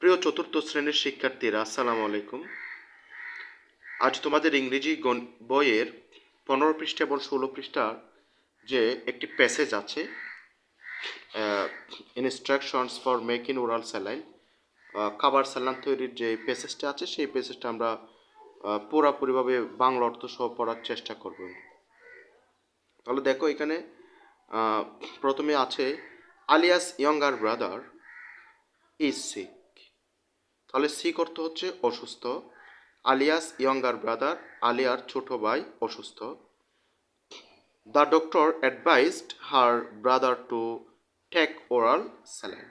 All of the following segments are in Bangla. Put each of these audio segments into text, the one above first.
প্রিয় চতুর্থ শ্রেণীর শিক্ষার্থীরা, আসসালামু আলাইকুম। আজ তোমাদের ইংরেজি বইয়ের 15 পৃষ্ঠা এবং 16 পৃষ্ঠার যে একটি প্যাসেজ আছে, instructions for making oral saline, খাবার স্যালাইন তৈরির যে প্যাসেজটা আছে, সেই প্যাসেজটা আমরা পুরোপুরিভাবে বাংলা অর্থ সহ পড়ার চেষ্টা করব। তাহলে দেখো, এখানে প্রথমে আছে Alia's younger brother is sick. তাহলে সিক অর্থ হচ্ছে অসুস্থ। আলিয়াস ইয়ঙ্গার ব্রাদার, আলিয়ার ছোট ভাই অসুস্থ। The doctor advised her brother to take oral saline.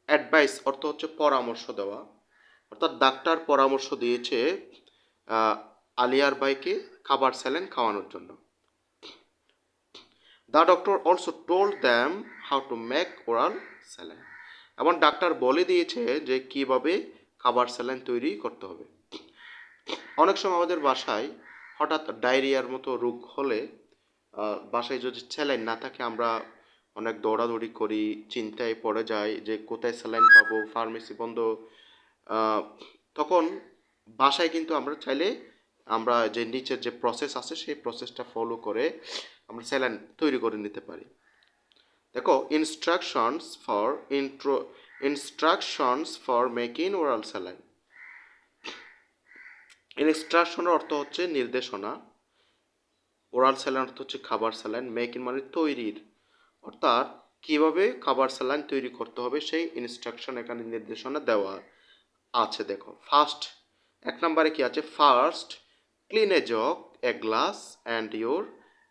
Advice অর্থ হচ্ছে পরামর্শ দেওয়া, অর্থাৎ ডাক্তার পরামর্শ দিয়েছে আলিয়ার ভাইকে খাবার স্যালাইন খাওয়ানোর জন্য। The doctor also told them how to make oral saline. এবং ডাক্তার বলে দিয়েছে যে কিভাবে খাবার স্যালাইন তৈরি করতে হবে। অনেক সময় আমাদের বাসায় হঠাৎ ডায়রিয়ার মতো রোগ হলে, বাসায় যদি স্যালাইন না থাকে, আমরা অনেক দৌড়াদৌড়ি করি, চিন্তায় পড়ে যাই যে কোথায় স্যালাইন পাবো, ফার্মেসি বন্ধ। তখন বাসায় কিন্তু আমরা চাইলে আমরা যে নিচের যে প্রসেস আছে সেই প্রসেসটা ফলো করে আমরা স্যালাইন তৈরি করে নিতে পারি। দেখো, instructions for making oral saline. ইনস্ট্রাকশনের অর্থ হচ্ছে নির্দেশনা, ওরাল স্যালাইন অর্থ হচ্ছে খাবার স্যালাইন, মেকিং মানে তৈরির, অর্থাৎ কিভাবে খাবার স্যালাইন তৈরি করতে হবে সেই ইনস্ট্রাকশন এখানে নির্দেশনা দেওয়া আছে। দেখো, ফার্স্ট, 1 নম্বরে কি আছে? First, clean A jug, a glass and your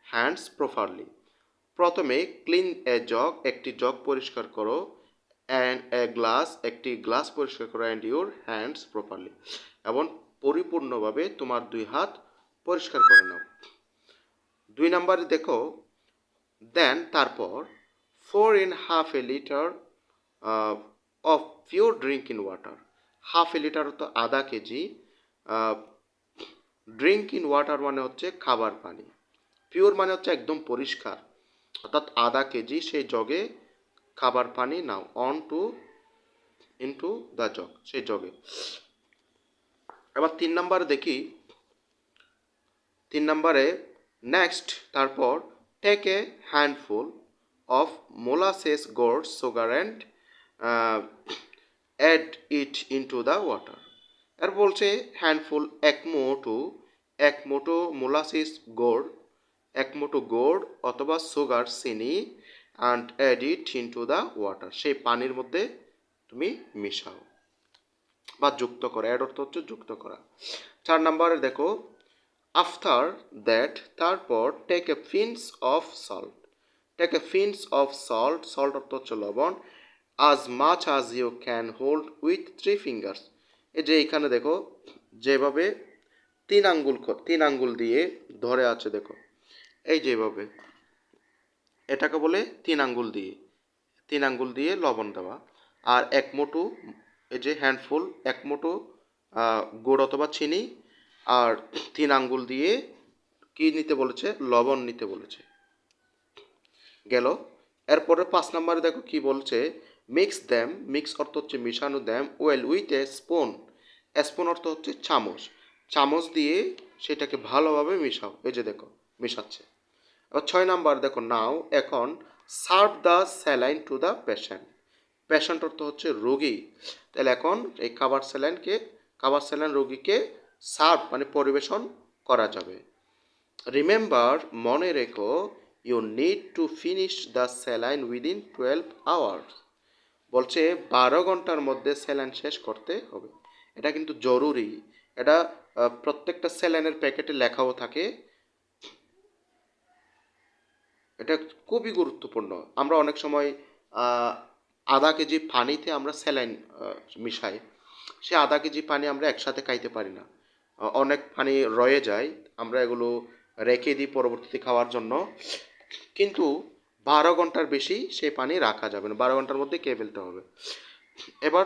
hands properly. প্রথমে ক্লিন এ জগ, একটি জগ পরিষ্কার করো, অ্যান্ড এ গ্লাস, একটি গ্লাস পরিষ্কার করো, অ্যান্ড ইউর হ্যান্ডস প্রপারলি, এবং পরিপূর্ণভাবে তোমার 2 হাত পরিষ্কার করে নাও। 2 নম্বরে দেখো, দেন তারপর, 4 in half a liter of pure drinking water। Half A litre তো আধা কেজি। ড্রিঙ্কিং ওয়াটার মানে হচ্ছে খাবার পানি, পিওর মানে হচ্ছে একদম পরিষ্কার, অর্থাৎ আধা কেজি সেই জগে খাবার পানি নাও, on to into the jug, সেই জগে। এবার 3 নম্বরে দেখি, 3 নম্বরে নেক্সট, তারপর, take a handful of molasses, gourd, sugar and add it into the water. আর বলছে হ্যান্ডফুল, এক মুঠো মোলাসিস গোড়, এক মুঠো গোড় অথবা সুগার, চিনি, and add it into the water, সেই পানির মধ্যে তুমি মিশাও বা যুক্ত করা। অ্যাড অর্থ হচ্ছে যুক্ত করা। 4 নম্বরে দেখো, আফটার দ্যাট, তারপর, take a pinch of salt. Take a pinch of salt, salt অর্থ হচ্ছে লবণ, as much as you can hold with 3 fingers। এই যে এখানে দেখো, যেভাবে 3 আঙ্গুল দিয়ে ধরে আছে, দেখো এই যেভাবে, এটাকে বলে 3 আঙ্গুল দিয়ে লবণ দেওয়া। আর এক মুঠো, এই যে হ্যান্ডফুল, এক মুঠো গুড় অথবা চিনি, আর 3 আঙ্গুল দিয়ে কি নিতে বলেছে? লবণ নিতে বলেছে। গেল। এরপরে 5 নম্বরে দেখো কি বলছে, মিক্স দ্যাম, মিক্স অর্থ হচ্ছে মিশানো, them well with a spoon, spoon অর্থ হচ্ছে চামচ, চামচ দিয়ে সেটাকে ভালোভাবে মিশাও। এই যে দেখো মিশাচ্ছে। এবার 6 নাম্বার দেখো, নাও, এখন, serve the saline to the patient. Patient অর্থ হচ্ছে রোগী। তাহলে এখন এই খাবার স্যালাইন রোগীকে সার্ভ মানে পরিবেশন করা যাবে। রিমেম্বার, মনে রেখো, you need to finish the saline within 12 hours. বলছে 12 ঘন্টার মধ্যে স্যালাইন শেষ করতে হবে। এটা কিন্তু জরুরি। এটা প্রত্যেকটা স্যালাইনের প্যাকেটে লেখাও থাকে। এটা খুবই গুরুত্বপূর্ণ। আমরা অনেক সময় আধা কেজি পানিতে আমরা স্যালাইন মিশাই, সে আধা কেজি পানি আমরা একসাথে খাইতে পারি না, অনেক পানি রয়ে যায়, আমরা এগুলো রেখে দিই পরবর্তীতে খাওয়ার জন্য। কিন্তু 12 ঘন্টার বেশি সেই পানি রাখা যাবে না, 12 ঘন্টার মধ্যে খেয়ে ফেলতে হবে। এবার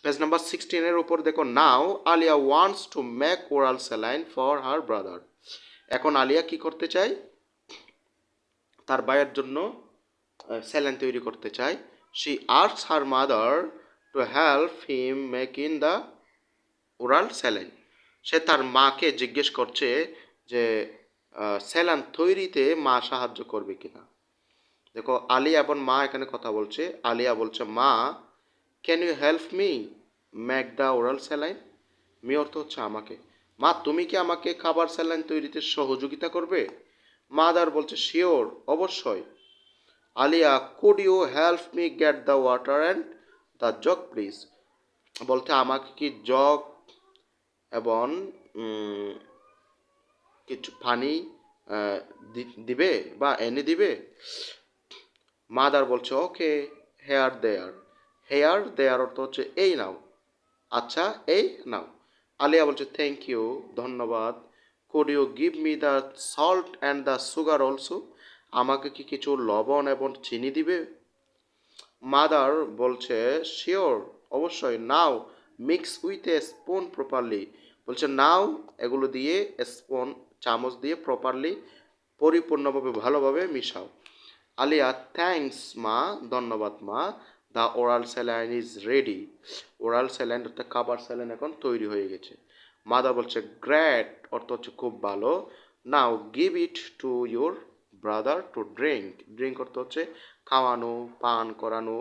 পেজ নাম্বার 16 এর উপর দেখো, now Aliya wants to make oral saline for her brother. এখন আলিয়া কি করতে চায়? তার ভাইয়ের জন্য স্যালাইন তৈরি করতে চায়। She asks her mother to help him make in the oral saline. সে তার মাকে জিজ্ঞেস করছে যে স্যালাইন তৈরিতে মা সাহায্য করবে কিনা। দেখো আলিয়া এবং মা এখানে কথা বলছে। আলিয়া বলছে মা can you help me make the oral saline. Me অর্থ হচ্ছে আমাকে। মা তুমি কি আমাকে খাবার স্যালাইন তৈরিতে সহযোগিতা করবে। মাদার বলছে শিওর, অবশ্যই। Alia could you help me get the water and the jug please. বলতে আমাকে কি জগ এবং কিছু পানি দিবে বা এনে দিবে। মাদার বলছে ওকে, হেয়ার দেয়ার। হেয়ার দেয়ার অর্থ হচ্ছে এই নাও, আচ্ছা এই নাও। আলিয়া বলছে থ্যাংক ইউ, ধন্যবাদ। Could you give me the salt and the sugar also. আমাকে কি কিছু লবণ এবং চিনি দিবে। মাদার বলছে শিওর, অবশ্যই। Now mix with a spoon properly. বলছে নাও এগুলো দিয়ে স্পুন চামচ দিয়ে প্রপারলি পরিপূর্ণভাবে ভালোভাবে মিশাও। আলিয়া থ্যাঙ্কস মা, ধন্যবাদ মা। The oral saline is ready. Oral saline অর্থাৎ খাবার স্যালাইন এখন তৈরি হয়ে গেছে। মাদার বলছে গ্রেট, অর্থ হচ্ছে খুব ভালো। Now give it to your brother to drink. Drink অর্থ হচ্ছে খাওয়ানো, পান করানো।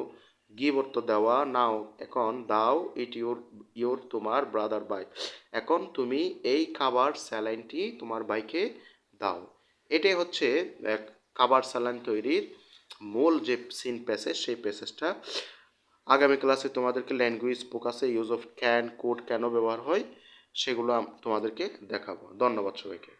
গিভ অর্থ দেওয়া। নাও এখন দাও ইট ইউর তোমার ব্রাদার ভাই। এখন তুমি এই খাবার স্যালাইনটি তোমার ভাইকে দাও। এটাই হচ্ছে খাবার স্যালাইন তৈরির মূল যে সিন প্যাসেজ, সেই প্যাসেজটা। আগামী ক্লাসে তোমাদেরকে ল্যাঙ্গুয়েজ ফোকাসে ইউজ অফ ক্যান, কোড কেন ব্যবহার হয় সেগুলো তোমাদেরকে দেখাবো। ধন্যবাদ সবাইকে।